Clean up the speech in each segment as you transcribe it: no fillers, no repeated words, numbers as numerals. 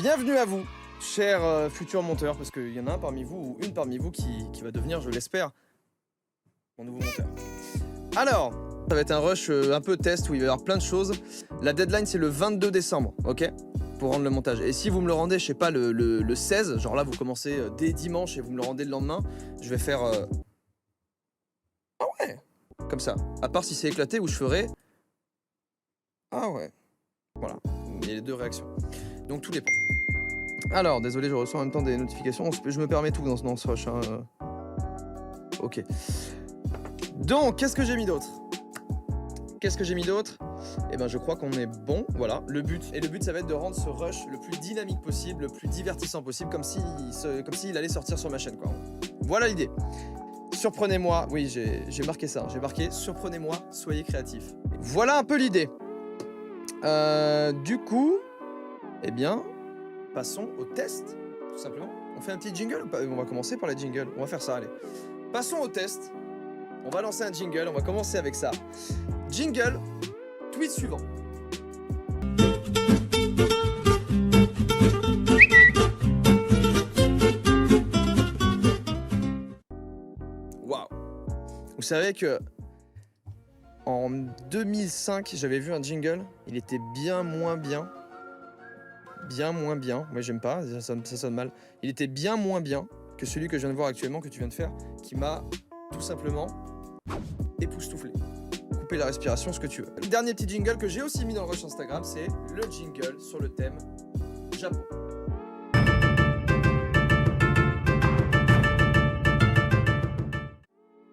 Bienvenue à vous, chers futurs monteurs, parce qu'il y en a un parmi vous, ou une parmi vous, qui va devenir, je l'espère, mon nouveau monteur. Alors, ça va être un rush un peu test où il va y avoir plein de choses. La deadline, c'est le 22 décembre, ok? Pour rendre le montage. Et si vous me le rendez, je sais pas, le 16, genre là, vous commencez dès dimanche et vous me le rendez le lendemain, je vais faire... Ah ouais! Comme ça. À part si c'est éclaté, où je ferai... Ah ouais. Voilà. Il y a les deux réactions. Donc tout dépend. Alors, désolé, je reçois en même temps des notifications. Je me permets tout dans ce rush. Hein. Ok. Donc, qu'est-ce que j'ai mis d'autre? Eh ben, je crois qu'on est bon. Voilà, le but. Et le but, ça va être de rendre ce rush le plus dynamique possible, le plus divertissant possible, comme s'il allait sortir sur ma chaîne, quoi. Voilà l'idée. Surprenez-moi. Oui, j'ai marqué ça. J'ai marqué surprenez-moi, soyez créatifs. Voilà un peu l'idée. Du coup, eh bien, passons au test, tout simplement. On fait un petit jingle ou pas? On va commencer par les jingles. On va faire ça, allez. Passons au test. On va lancer un jingle. On va commencer avec ça. Jingle, tweet suivant. Waouh. Vous savez que en 2005, j'avais vu un jingle. Il était bien moins bien. Bien moins bien. Moi, j'aime pas. Ça sonne mal. Il était bien moins bien que celui que je viens de voir actuellement, que tu viens de faire, qui m'a tout simplement époustouflé. Couper la respiration, ce que tu veux. Le dernier petit jingle que j'ai aussi mis dans le rush Instagram, c'est le jingle sur le thème Japon.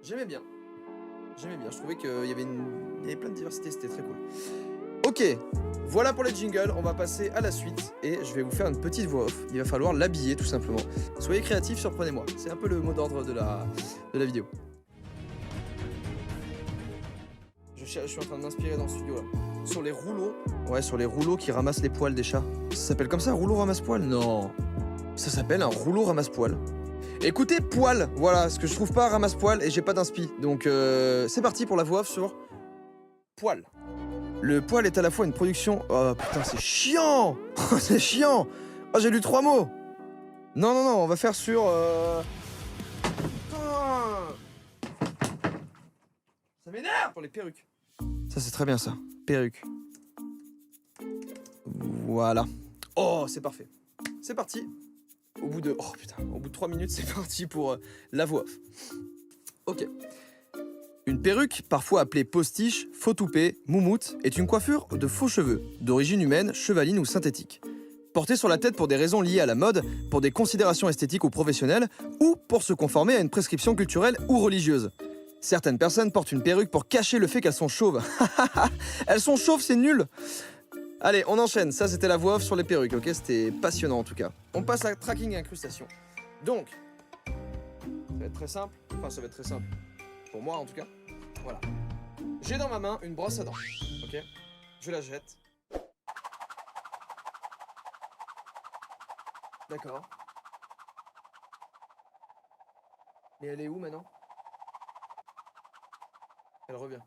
J'aimais bien. Je trouvais qu'il y avait plein de diversité, c'était très cool. Ok, voilà pour les jingles. On va passer à la suite et je vais vous faire une petite voix off. Il va falloir l'habiller tout simplement. Soyez créatifs, surprenez-moi. C'est un peu le mot d'ordre de la vidéo. Je suis en train de m'inspirer dans le studio là. Sur les rouleaux. Ouais, sur les rouleaux qui ramassent les poils des chats. Ça s'appelle comme ça, rouleau ramasse-poil? Non. Ça s'appelle un rouleau ramasse-poil. Écoutez, poil. Voilà, ce que je trouve pas ramasse-poil et j'ai pas d'inspi. Donc c'est parti pour la voix off sur poil. Le poil est à la fois une production... Oh putain, c'est chiant. C'est chiant. Oh, j'ai lu 3 mots. Non, on va faire sur... Ça m'énerve pour les perruques. Ça, c'est très bien, ça. Perruque. Voilà. Oh, c'est parfait. C'est parti. Au bout de 3 minutes, c'est parti pour la voix off. Ok. Une perruque, parfois appelée postiche, faux toupet, moumoute, est une coiffure de faux cheveux, d'origine humaine, chevaline ou synthétique. Portée sur la tête pour des raisons liées à la mode, pour des considérations esthétiques ou professionnelles, ou pour se conformer à une prescription culturelle ou religieuse. Certaines personnes portent une perruque pour cacher le fait qu'elles sont chauves. Elles sont chauves, c'est nul. Allez, on enchaîne. Ça, c'était la voix off sur les perruques, ok? C'était passionnant en tout cas. On passe à tracking et incrustation. Donc, ça va être très simple. Enfin, ça va être très simple. Pour moi en tout cas. Voilà. J'ai dans ma main une brosse à dents. Ok? Je la jette. D'accord. Mais elle est où maintenant? Elle revient.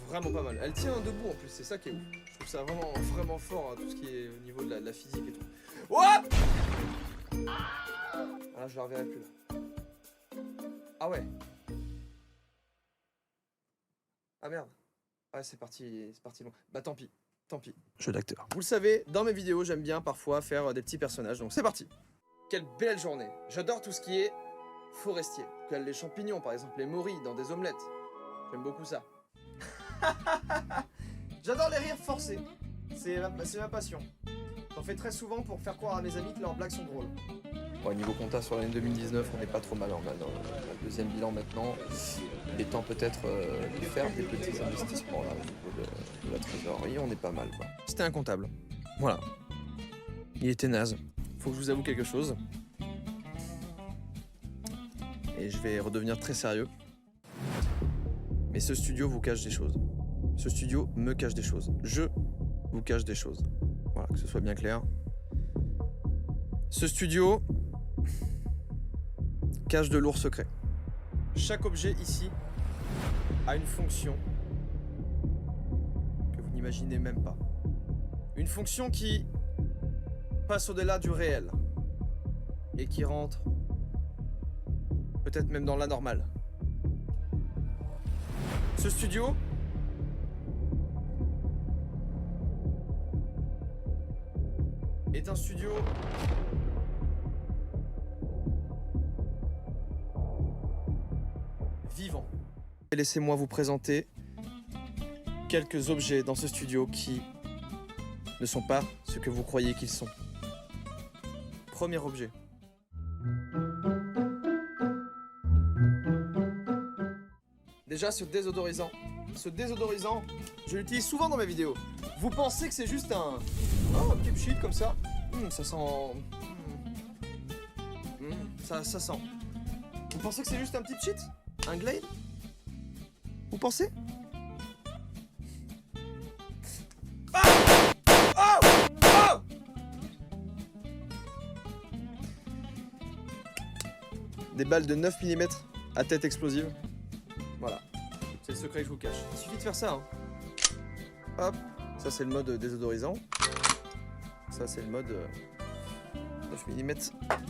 Vraiment pas mal. Elle tient debout en plus, c'est ça qui est ouf. Je trouve ça vraiment fort, hein, tout ce qui est au niveau de la physique et tout. Hop! Ah, je la reverrai plus là. Ah ouais. Ah merde. Ah c'est parti long. Bah tant pis. Jeu d'acteur. Vous le savez, dans mes vidéos, j'aime bien parfois faire des petits personnages, donc c'est parti. Quelle belle journée. J'adore tout ce qui est forestier. Les champignons par exemple, les morilles dans des omelettes. J'aime beaucoup ça. J'adore les rires forcés. C'est ma passion. J'en fais très souvent pour faire croire à mes amis que leurs blagues sont drôles. Bon, niveau compta sur l'année 2019, on n'est pas trop mal. On a le deuxième bilan maintenant. Il est temps peut-être de faire des petits investissements là, au niveau de la trésorerie. On est pas mal, quoi. C'était un comptable. Voilà. Il était naze. Faut que je vous avoue quelque chose. Et je vais redevenir très sérieux. Mais ce studio vous cache des choses. Ce studio me cache des choses. Je vous cache des choses. Voilà, que ce soit bien clair. Ce studio cache de lourds secrets. Chaque objet ici a une fonction que vous n'imaginez même pas. Une fonction qui passe au-delà du réel et qui rentre peut-être même dans l'anormal. Ce studio est un studio vivant. Laissez-moi vous présenter quelques objets dans ce studio qui ne sont pas ce que vous croyez qu'ils sont. Premier objet. Déjà, ce désodorisant, je l'utilise souvent dans mes vidéos. Vous pensez que c'est juste un petit shit comme ça? Ça sent... ça sent. Vous pensez que c'est juste un petit shit? Un Glade? Vous pensez? Des balles de 9 mm à tête explosive. Voilà, c'est le secret que je vous cache. Il suffit de faire ça. Hein. Hop, ça c'est le mode désodorisant. Ça c'est le mode 9 mm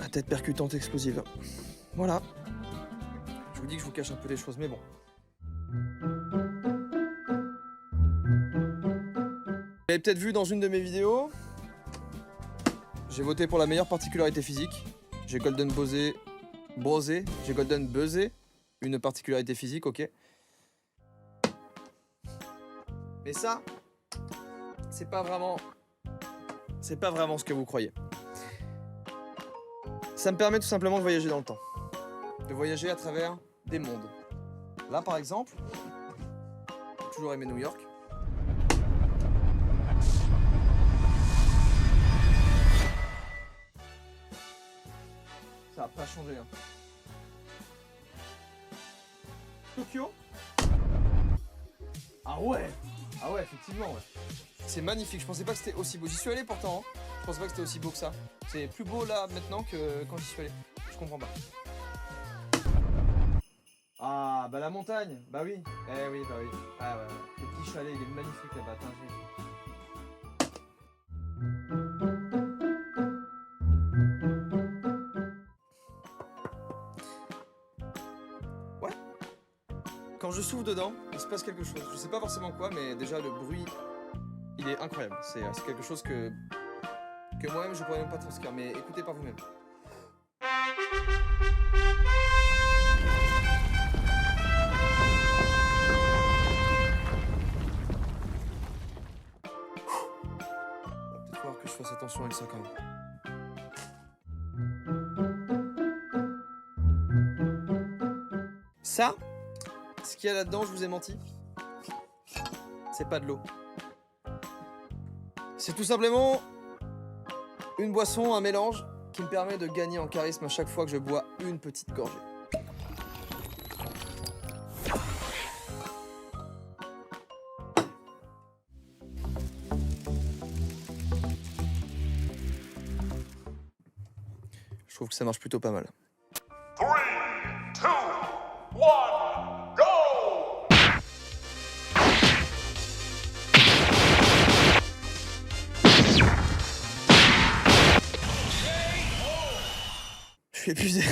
à tête percutante explosive. Voilà. Je vous dis que je vous cache un peu les choses, mais bon. Vous l'avez peut-être vu dans une de mes vidéos. J'ai voté pour la meilleure particularité physique. J'ai golden j'ai golden buzzé. Une particularité physique, ok. Mais ça, c'est pas vraiment ce que vous croyez. Ça me permet tout simplement de voyager dans le temps. De voyager à travers des mondes. Là, par exemple, j'ai toujours aimé New York. Ça n'a pas changé, hein. Tokyo. Ah ouais, effectivement, ouais. C'est magnifique, je pensais pas que c'était aussi beau. J'y suis allé pourtant, hein. Je pensais pas que c'était aussi beau que ça. C'est plus beau là maintenant que quand j'y suis allé. Je comprends pas. Ah bah la montagne, bah oui. Eh oui, bah oui. Ah ouais, le petit chalet, il est magnifique là-bas. Ouais. Quand je souffle dedans, il se passe quelque chose. Je sais pas forcément quoi, mais déjà le bruit, il est incroyable. C'est quelque chose que moi-même je pourrais même pas transcrire, mais écoutez par vous-même. Va peut-être falloir que je fasse attention avec ça quand même. Ça, ce qu'il y a là-dedans, je vous ai menti. C'est pas de l'eau. C'est tout simplement une boisson, un mélange qui me permet de gagner en charisme à chaque fois que je bois une petite gorgée. Je trouve que ça marche plutôt pas mal. 3, 2, 1, go! Je suis épuisé.